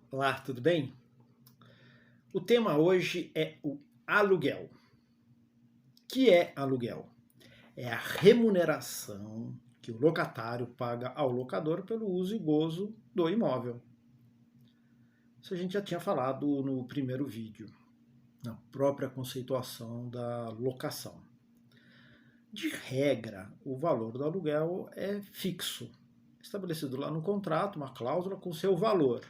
Olá, tudo bem? O tema hoje é o aluguel. O que é aluguel? É a remuneração que o locatário paga ao locador pelo uso e gozo do imóvel. Isso a gente já tinha falado no primeiro vídeo, na própria conceituação da locação. De regra, o valor do aluguel é fixo, estabelecido lá no contrato, uma cláusula com seu valor.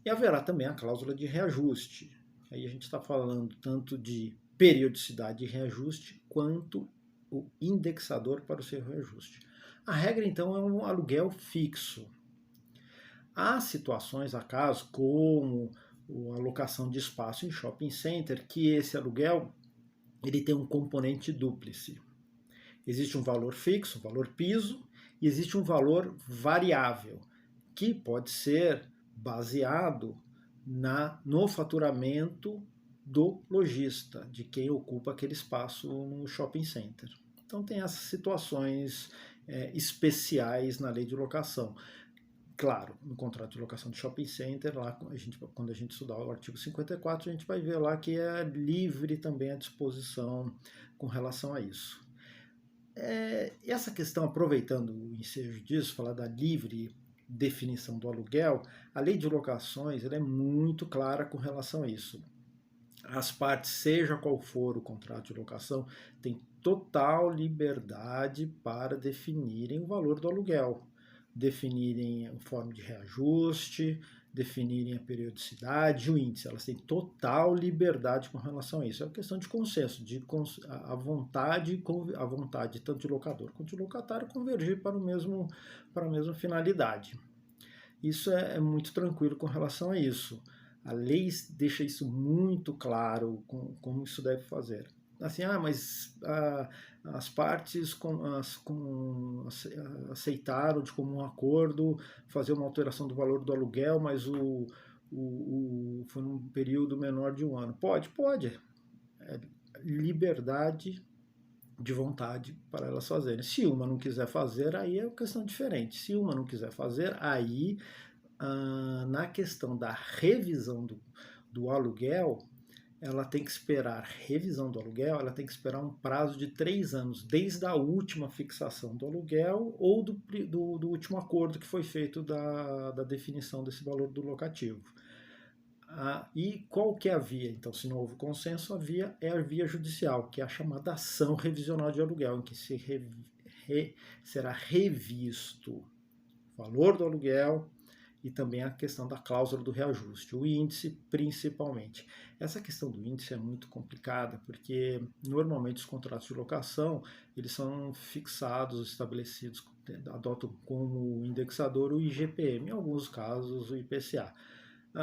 E haverá também a cláusula de reajuste. Aí a gente está falando tanto de periodicidade de reajuste quanto o indexador para o seu reajuste. A regra, então, é um aluguel fixo. Há situações, há casos, como a alocação de espaço em shopping center, que esse aluguel ele tem um componente dúplice. Existe um valor fixo, um valor piso, e existe um valor variável, que pode ser baseado no faturamento do lojista, de quem ocupa aquele espaço no shopping center. Então tem essas situações especiais na lei de locação. Claro, no contrato de locação de shopping center, lá quando a gente estudar o artigo 54, a gente vai ver lá que é livre também a disposição com relação a isso. Essa questão, aproveitando o ensejo disso, falar da livre definição do aluguel, a lei de locações ela é muito clara com relação a isso. As partes, seja qual for o contrato de locação, têm total liberdade para definirem o valor do aluguel, definirem a forma de reajuste, definirem a periodicidade, o índice. Elas têm total liberdade com relação a isso. É uma questão de consenso, a vontade tanto de locador quanto de locatário convergir para a mesma finalidade. Isso é muito tranquilo com relação a isso. A lei deixa isso muito claro, como isso deve fazer. Assim, mas as partes aceitaram de comum acordo fazer uma alteração do valor do aluguel, mas foi num período menor de um ano. Pode. É liberdade de vontade para elas fazerem. Se uma não quiser fazer, aí é uma questão diferente. Se uma não quiser fazer, aí na questão da revisão do aluguel, ela tem que esperar, revisão do aluguel, ela tem que esperar um prazo de 3 anos, desde a última fixação do aluguel ou do último acordo que foi feito da definição desse valor do locativo. E qual que é a via? Então, se não houve consenso, a via é a via judicial, que é a chamada ação revisional de aluguel, em que será revisto o valor do aluguel, e também a questão da cláusula do reajuste, o índice principalmente. Essa questão do índice é muito complicada, porque normalmente os contratos de locação eles são fixados, estabelecidos, adotam como indexador o IGPM, em alguns casos o IPCA.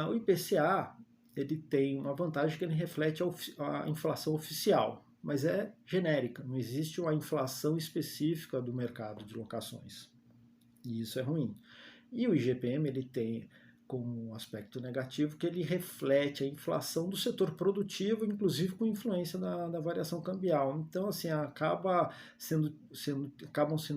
O IPCA ele tem uma vantagem que ele reflete a inflação oficial, mas é genérica, não existe uma inflação específica do mercado de locações. E isso é ruim. E o IGPM ele tem como um aspecto negativo que ele reflete a inflação do setor produtivo, inclusive com influência da variação cambial. Então, assim, acabam sendo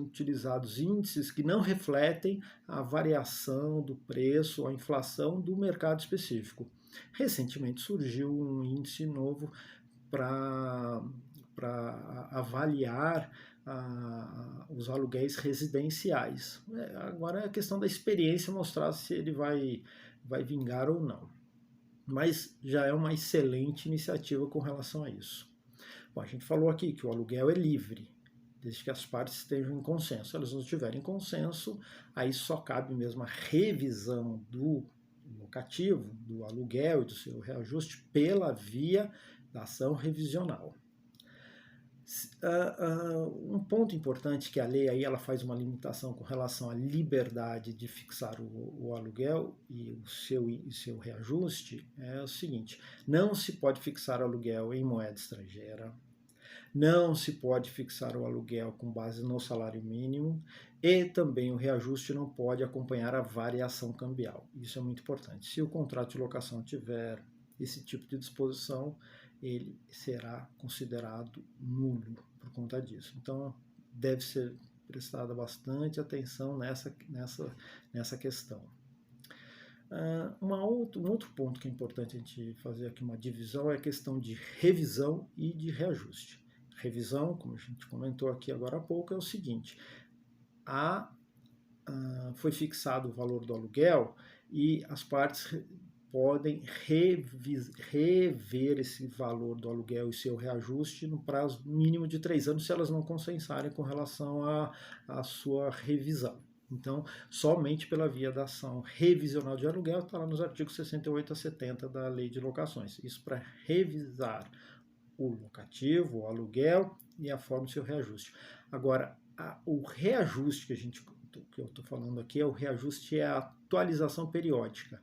utilizados índices que não refletem a variação do preço, a inflação do mercado específico. Recentemente surgiu um índice novo para avaliar os aluguéis residenciais. Agora é a questão da experiência mostrar se ele vai vingar ou não. Mas já é uma excelente iniciativa com relação a isso. Bom, a gente falou aqui que o aluguel é livre, desde que as partes estejam em consenso. Se elas não estiverem em consenso, aí só cabe mesmo a revisão do locativo, do aluguel e do seu reajuste pela via da ação revisional. Um ponto importante que a lei aí ela faz uma limitação com relação à liberdade de fixar o aluguel e o seu reajuste é o seguinte: não se pode fixar aluguel em moeda estrangeira, não se pode fixar o aluguel com base no salário mínimo e também o reajuste não pode acompanhar a variação cambial. Isso é muito importante. Se o contrato de locação tiver esse tipo de disposição, ele será considerado nulo por conta disso. Então, deve ser prestada bastante atenção nessa questão. Um outro ponto que é importante a gente fazer aqui uma divisão é a questão de revisão e de reajuste. Revisão, como a gente comentou aqui agora há pouco, é o seguinte: foi fixado o valor do aluguel e as partes podem rever esse valor do aluguel e seu reajuste no prazo mínimo de 3 anos se elas não consensarem com relação à sua revisão. Então, somente pela via da ação revisional de aluguel, está lá nos artigos 68 a 70 da Lei de Locações. Isso para revisar o locativo, o aluguel e a forma do seu reajuste. Agora, o reajuste que eu estou falando aqui é o reajuste, é a atualização periódica.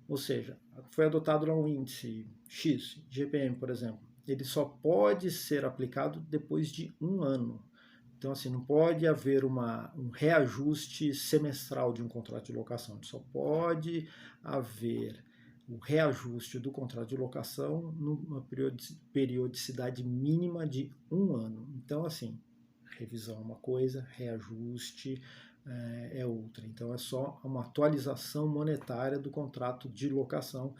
Ou seja, foi adotado lá um índice X, GPM, por exemplo. Ele só pode ser aplicado depois de 1 ano. Então, assim, não pode haver um reajuste semestral de um contrato de locação. Só pode haver o reajuste do contrato de locação numa periodicidade mínima de 1 ano. Então, assim, revisão é uma coisa, reajuste é outra. Então, é só uma atualização monetária do contrato de locação,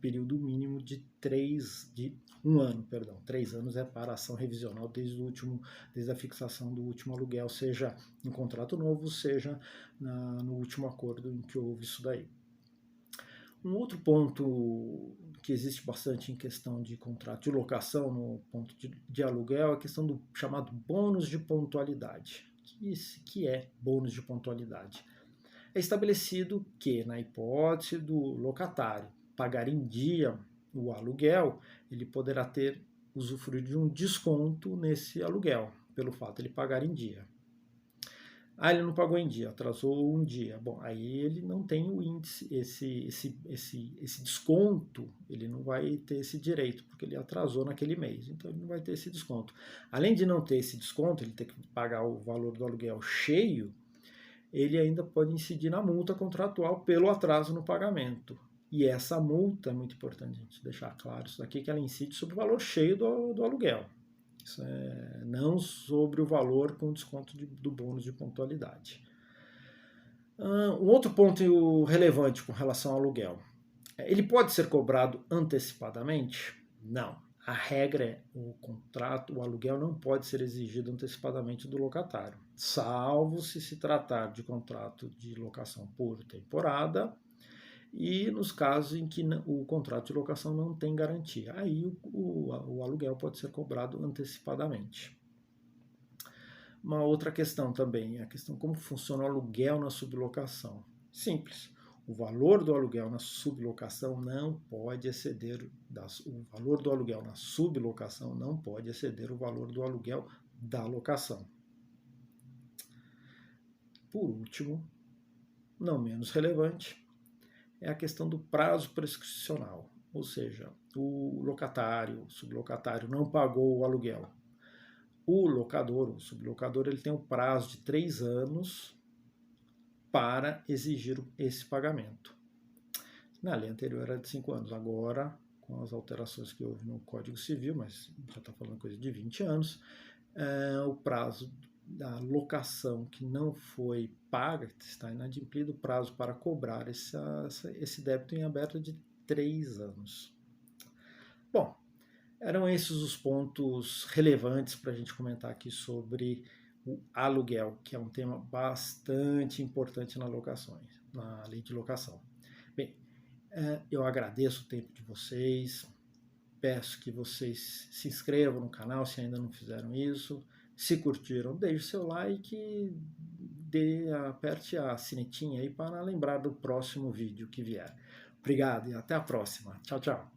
período mínimo de 1 ano, perdão. 3 anos é para ação revisional desde a fixação do último aluguel, seja em contrato novo, seja no último acordo em que houve isso daí. Um outro ponto que existe bastante em questão de contrato de locação, no ponto de aluguel, é a questão do chamado bônus de pontualidade. Que é bônus de pontualidade? É estabelecido que, na hipótese do locatário pagar em dia o aluguel, ele poderá usufruir de um desconto nesse aluguel, pelo fato de ele pagar em dia. Ele não pagou em dia, atrasou um dia. Bom, aí ele não tem o índice, esse desconto, ele não vai ter esse direito, porque ele atrasou naquele mês, então ele não vai ter esse desconto. Além de não ter esse desconto, ele ter que pagar o valor do aluguel cheio, ele ainda pode incidir na multa contratual pelo atraso no pagamento. E essa multa, é muito importante a gente deixar claro isso daqui, que ela incide sobre o valor cheio do aluguel. Isso não sobre o valor com desconto do bônus de pontualidade. Um outro ponto relevante com relação ao aluguel. Ele pode ser cobrado antecipadamente? Não. A regra é o aluguel não pode ser exigido antecipadamente do locatário, salvo se tratar de contrato de locação por temporada e nos casos em que o contrato de locação não tem garantia. Aí o aluguel pode ser cobrado antecipadamente. Uma outra questão também é a questão como funciona o aluguel na sublocação. Simples. O valor do aluguel na sublocação não pode exceder o valor do aluguel na sublocação não pode exceder o valor do aluguel da locação. Por último, não menos relevante, é a questão do prazo prescricional, ou seja, o sublocatário não pagou o aluguel. O locador, o sublocador, ele tem um prazo de 3 anos para exigir esse pagamento. Na lei anterior era de 5 anos, agora, com as alterações que houve no Código Civil, mas já está falando coisa de 20 anos, o prazo da locação que não foi paga, está inadimplido, o prazo para cobrar esse débito em aberto de 3 anos. Bom, eram esses os pontos relevantes para a gente comentar aqui sobre o aluguel, que é um tema bastante importante na lei de locação. Bem, eu agradeço o tempo de vocês, peço que vocês se inscrevam no canal se ainda não fizeram isso. Se curtiram, deixe seu like e aperte a sinetinha aí para lembrar do próximo vídeo que vier. Obrigado e até a próxima. Tchau, tchau.